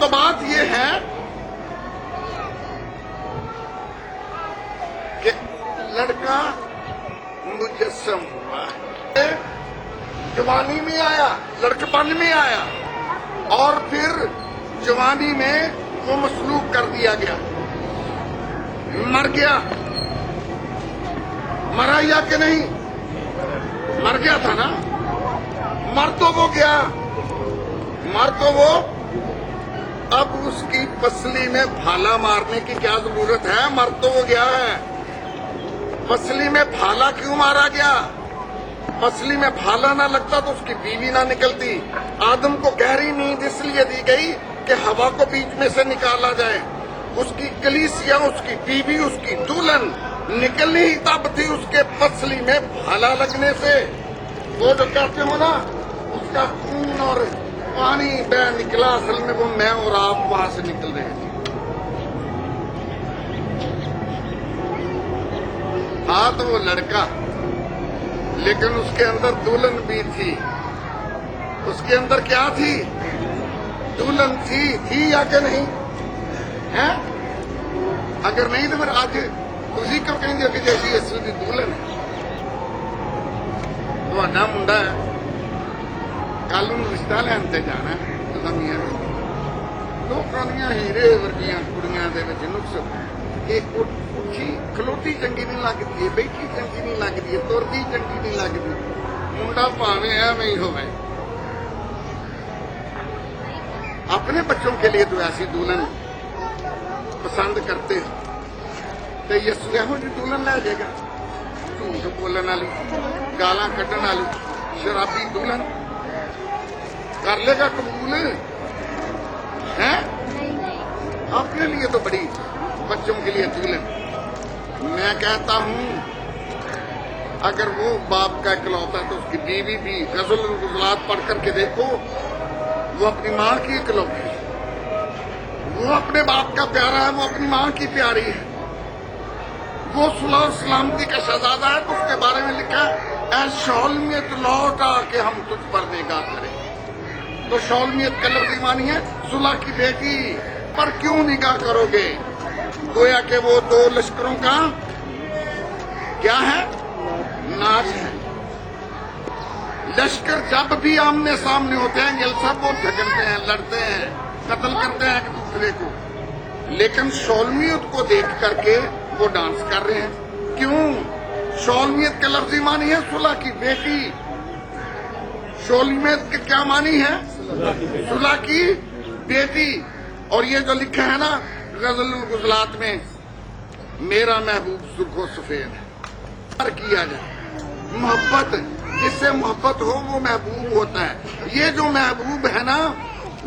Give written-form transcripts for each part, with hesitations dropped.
تو بات یہ ہے کہ لڑکا مجسم ہوا، جوانی میں آیا، لڑکپن میں آیا، اور پھر جوانی میں وہ مسلوق کر دیا گیا، مر گیا۔ مرا یا کہ نہیں؟ مر گیا تھا نا، مر تو وہ گیا، مر تو وہ، اب اس کی پسلی میں بھالا مارنے کی کیا ضرورت ہے؟ مر تو وہ گیا ہے، پسلی میں بھالا کیوں مارا گیا؟ پسلی میں بھالا نہ لگتا تو اس کی بیوی نہ نکلتی۔ آدم کو گہری نیند اس لیے دی گئی کہ ہوا کو بیچ میں سے نکالا جائے۔ اس کی کلیسیا، اس کی بیوی، اس کی دلہن نکلنی ہی تب تھی اس کے پسلی میں بھالا لگنے سے۔ وہ جو کہتے ہو نا اس کا خون اور پانی بہ نکلا، اصل میں وہ میں اور آپ وہاں سے نکل رہے تھے۔ ہاں تو وہ لڑکا، لیکن اس کے اندر دلہن بھی تھی۔ اس کے اندر کیا تھی؟ دلہن تھی یا کہ نہیں ہے؟ اگر نہیں تو پھر آج اسی کو کہیں گے کہ جیسی اصل کی دلہن ہے۔ تھوڑا منڈا ہے، کل ان رشتہ لین جانا ہے، لوگوں دیا ہیرے ورگیاں کڑیاں دے وچ نقص اٹھی کھلوتی چنگی نہیں لگتی ہے، بیٹھی چنگی نہیں لگتی ہے، ترتی چنگی نہیں لگتی، منڈا پاوے ایویں ہی ہوئے۔ اپنے بچوں کے لیے تو ایسی دلہن پسند کرتے ہیں، تو یسو یہو جی دلہن لے جائے گا، جھوٹ بولن والی، گالاں کڈن والی، شرابی دلہن کر لے گا قبول ہے؟ اپنے لیے تو بڑی بچوں کے لیے دلہن۔ میں کہتا ہوں اگر وہ باپ کا اکلوتا ہے تو اس کی بیوی بھی، غزل الغزلات پڑھ کر کے دیکھو، وہ اپنی ماں کی اکلوتی ہے، وہ اپنے باپ کا پیارا ہے، وہ اپنی ماں کی پیاری ہے، وہ صلح و سلامتی کا شہزادہ ہے، تو اس کے بارے میں لکھا ہے اے شولمیت لوٹ آ کے ہم تجھ پر نگاہ کریں۔ تو شولمیت کا لفظی معنی ہے صلح کی بیٹی پر کیوں نگاہ کرو گے؟ گویا کہ وہ دو لشکروں کا کیا ہے؟ ناچ ہے۔ لشکر جب بھی آمنے سامنے ہوتے ہیں یہ سب وہ جھگڑتے ہیں، لڑتے ہیں، قتل کرتے ہیں ایک دوسرے کو، لیکن شولمیت کو دیکھ کر کے وہ ڈانس کر رہے ہیں۔ کیوں؟ شولمیت کا لفظی معنی ہے صلح کی بیٹی۔ شولمیت کے کیا معنی ہے؟ صلح کی بیٹی۔ اور یہ جو لکھا ہے نا غزل الغزلات میں، میرا محبوب سرخ و سفید ہے، کیا جائے محبت، جس سے محبت ہو وہ محبوب ہوتا ہے۔ یہ جو محبوب ہے نا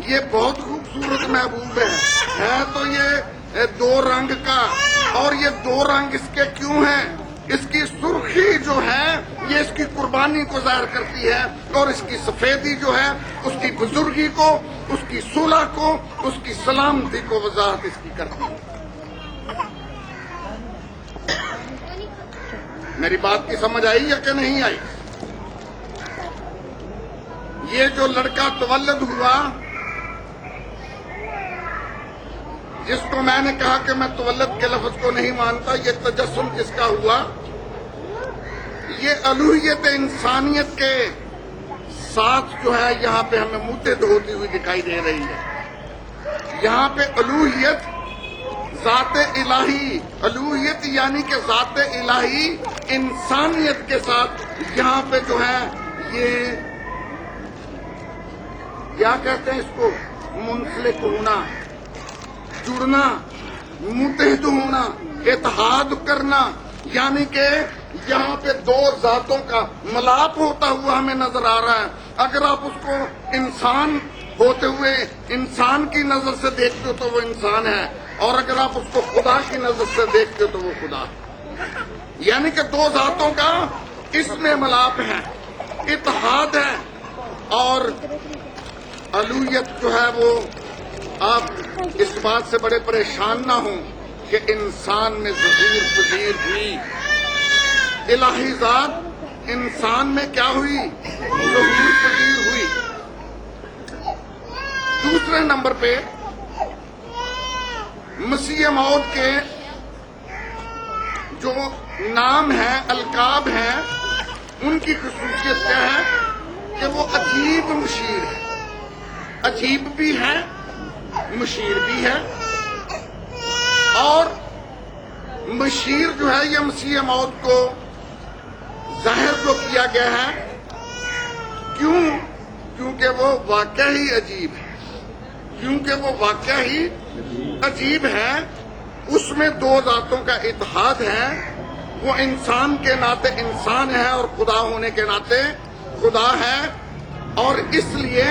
یہ بہت خوبصورت محبوب ہے تو یہ دو رنگ کا، اور یہ دو رنگ اس کے کیوں ہیں؟ اس کی سرخی جو ہے یہ اس کی قربانی کو ظاہر کرتی ہے، اور اس کی سفیدی جو ہے اس کی بزرگی کو، اس کی صلح کو، اس کی سلامتی کو وضاحت اس کی کرتی ہے۔ میری بات کی سمجھ آئی یا کہ نہیں آئی؟ یہ جو لڑکا تولد ہوا، جس کو میں نے کہا کہ میں تولد کے لفظ کو نہیں مانتا، یہ تجسم جس کا ہوا، یہ الوہیت انسانیت کے ساتھ جو ہے یہاں پہ ہمیں متحد ہوتی ہوئی دکھائی دے رہی ہے۔ یہاں پہ الوہیت ذات الہی، الوہیت یعنی کہ ذات الہی انسانیت کے ساتھ یہاں پہ جو ہے یہ کیا کہتے ہیں اس کو، منسلک ہونا، جڑنا، متحد ہونا، اتحاد کرنا، یعنی کہ یہاں پہ دو ذاتوں کا ملاپ ہوتا ہوا ہمیں نظر آ رہا ہے۔ اگر آپ اس کو انسان ہوتے ہوئے انسان کی نظر سے دیکھتے ہو تو وہ انسان ہے، اور اگر آپ اس کو خدا کی نظر سے دیکھتے ہو تو وہ خدا ہے۔ یعنی کہ دو ذاتوں کا اس میں ملاپ ہے، اتحاد ہے، اور الوہیت جو ہے وہ آپ اس بات سے بڑے پریشان نہ ہوں کہ انسان میں ظہور پذیر ہوئی، الہی ذات انسان میں کیا ہوئی؟ ظہور پذیر ہوئی۔ دوسرے نمبر پہ مسیح موعود کے جو نام ہیں، القاب ہیں، ان کی خصوصیت کیا ہے کہ وہ عجیب مشیر ہے، عجیب بھی ہے، مشیر بھی ہے۔ اور مشیر جو ہے یہ مسیح موعود کو ظاہر جو کیا گیا ہے، کیونکہ وہ واقعہ ہی عجیب ہے، کیونکہ وہ واقعہ ہی عجیب ہے۔ اس میں دو ذاتوں کا اتحاد ہے، وہ انسان کے ناطے انسان ہے اور خدا ہونے کے ناطے خدا ہے، اور اس لیے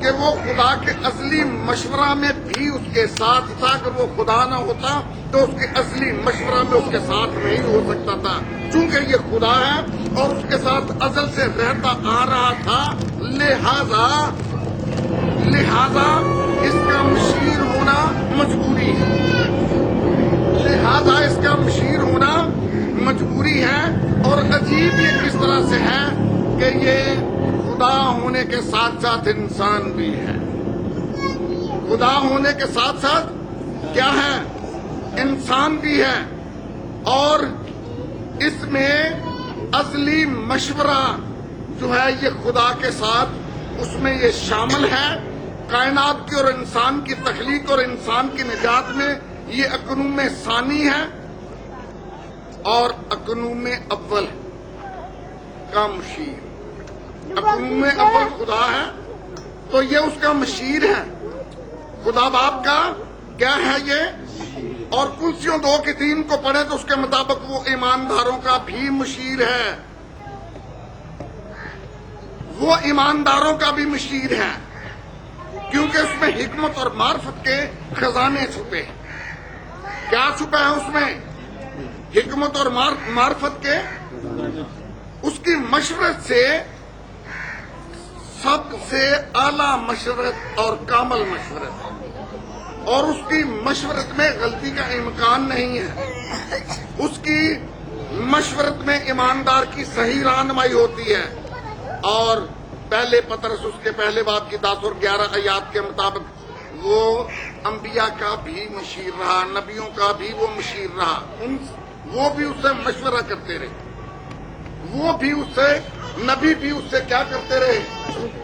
کہ وہ خدا کے اصلی مشورہ میں بھی اس کے ساتھ تھا۔ اگر وہ خدا نہ ہوتا تو اس کے اصلی مشورہ میں اس کے ساتھ نہیں ہو سکتا تھا، چونکہ یہ خدا ہے اور اس کے ساتھ ازل سے رہتا آ رہا تھا، لہذا اس کا مشیر ہونا مجبوری ہے، لہذا اس کا مشیر ہونا مجبوری ہے۔ اور عجیب یہ کس طرح سے ہے کہ یہ خدا ہونے کے ساتھ ساتھ انسان بھی ہے، خدا ہونے کے ساتھ ساتھ کیا ہے؟ انسان بھی ہے، اور اس میں اصلی مشورہ جو ہے یہ خدا کے ساتھ اس میں یہ شامل ہے۔ کائنات کی اور انسان کی تخلیق اور انسان کی نجات میں یہ اقنوم ثانی ہے اور اقنوم اول کا مشیر۔ اقنوم اول خدا ہے تو یہ اس کا مشیر ہے، خدا باپ کا کیا ہے یہ؟ اور کلسیوں 2:3 کو پڑھیں تو اس کے مطابق وہ ایمانداروں کا بھی مشیر ہے، وہ ایمانداروں کا بھی مشیر ہے، کیونکہ اس میں حکمت اور معرفت کے خزانے چھپے ہیں۔ کیا چھپا ہے اس میں؟ حکمت اور معرفت کے، اس کی مشورت سے سب سے اعلیٰ مشورت اور کامل مشورت، اور اس کی مشورت میں غلطی کا امکان نہیں ہے، اس کی مشورت میں ایماندار کی صحیح رہنمائی ہوتی ہے۔ اور پہلے پطرس اس کے پہلے باب کی 10 اور 11 آیات کے مطابق وہ انبیاء کا بھی مشیر رہا، نبیوں کا بھی وہ مشیر رہا، وہ بھی اس سے مشورہ کرتے رہے، وہ بھی اس سے، نبی بھی اس سے کیا کرتے رہے؟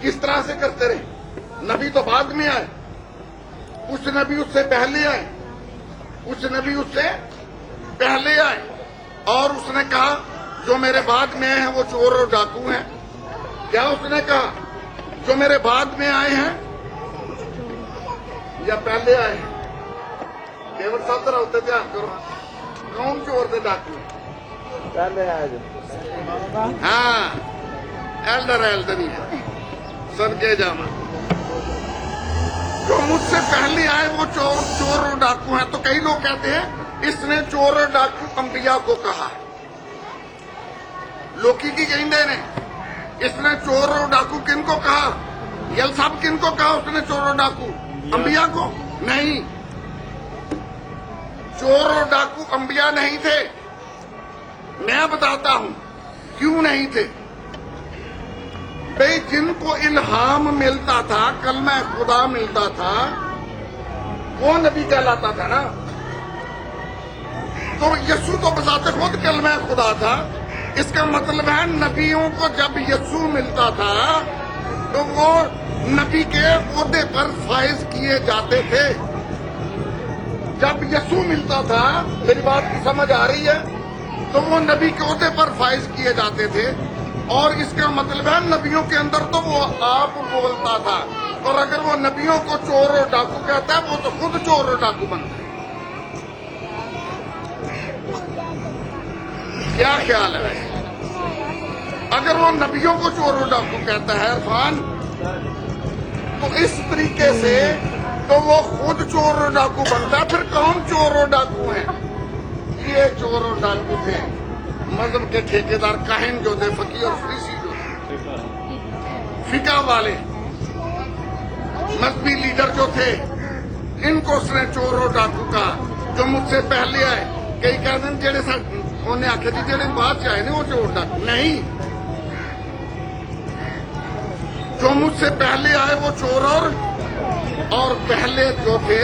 کس طرح سے کرتے رہے؟ نبی تو بعد میں آئے، کچھ نبی اس سے پہلے آئے، کچھ نبی اس سے پہلے آئے، اور اس نے کہا جو میرے بعد میں آئے ہیں وہ چور اور ڈاکو ہیں۔ کیا اس نے کہا؟ جو میرے بعد میں آئے ہیں یا پہلے آئے ہیں؟ کیول صاحب ذرا ہوتے دھیان کرو، کون چور تھے ڈاکو؟ پہلے آئے جو ہاں، ایلڈر ہی ہے، سن کے جانا، جو مجھ سے پہلے آئے وہ چور اور ڈاکو ہیں۔ تو کئی لوگ کہتے ہیں اس نے چور اور ڈاکو انبیاء کو کہا، لوکی کی کہندے نے اس نے چور اور ڈاکو کن کو کہا؟ یل صاحب کن کو کہا اس نے چور اور ڈاکو؟ انبیاء کو؟ نہیں، چور اور ڈاکو انبیاء نہیں تھے۔ میں بتاتا ہوں کیوں نہیں تھے۔ بھئی جن کو الہام ملتا تھا، کلمہ خدا ملتا تھا، وہ نبی کہلاتا تھا نا۔ تو یسوع تو بذات خود کلمہ خدا تھا، اس کا مطلب ہے نبیوں کو جب یسوع ملتا تھا تو وہ نبی کے عہدے پر فائز کیے جاتے تھے۔ جب یسوع ملتا تھا، میری بات کی سمجھ آ رہی ہے، تو وہ نبی کے عہدے پر فائز کیے جاتے تھے، اور اس کا مطلب ہے نبیوں کے اندر تو وہ آپ بولتا تھا، اور اگر وہ نبیوں کو چور اور ڈاکو کہتا ہے وہ تو خود چور اور ڈاکو بنتا ہے۔ کیا خیال ہے؟ اگر وہ نبیوں کو چور اور ڈاکو کہتا ہے عرفان، تو اس طریقے سے تو وہ خود چور اور ڈاکو بنتا ہے۔ پھر کون چور اور ڈاکو ہیں؟ یہ چور اور ڈاکو تھے مذہب کے ٹھیکیدار، کاہن جو تھے، فقیہ اور فریسی جو تھے، فقہ والے مذہبی لیڈر جو تھے، ان کو اس نے چور اور ڈاکو کہا۔ جو مجھ سے پہلے آئے، کئی کہتے ہیں جڑے انہیں آخر جی جڑے بعد چاہے نا وہ چور ڈاکو نہیں، جو مجھ سے پہلے آئے وہ چور اور پہلے جو تھے